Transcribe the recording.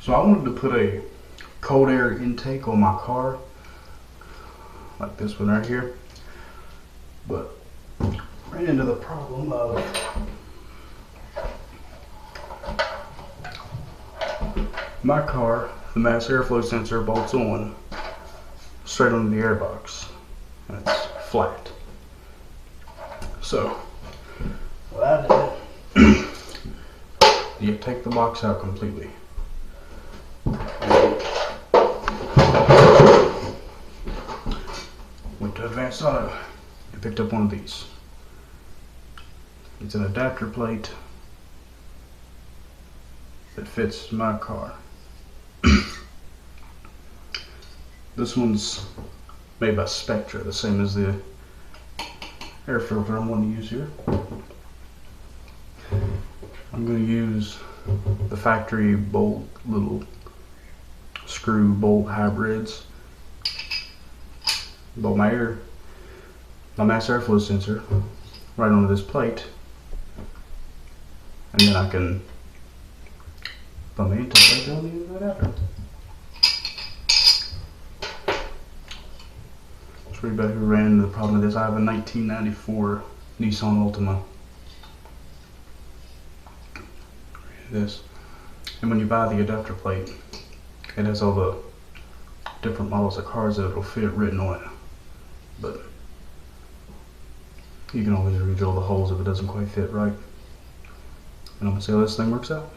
So I wanted to put a cold air intake on my car, like this one right here, but ran into the problem of my car, the mass airflow sensor bolts on straight onto the airbox, and it's flat. So what I did, you take the box out completely. Went to Advanced Auto and picked up one of these. It's an adapter plate that fits my car. This one's made by Spectra, the same as the air filter I'm going to use here. I'm going to use the factory bolt, little screw bolt hybrids. Bolt my mass airflow sensor right onto this plate, and then I can put my intake right there on the end of that adapter. For anybody who ran into the problem with this, I have a 1994 Nissan Altima. This, and when you buy the adapter plate, it has all the different models of cars that it'll fit written on it, but you can always re-drill the holes if it doesn't quite fit right. And I'm gonna see how this thing works out.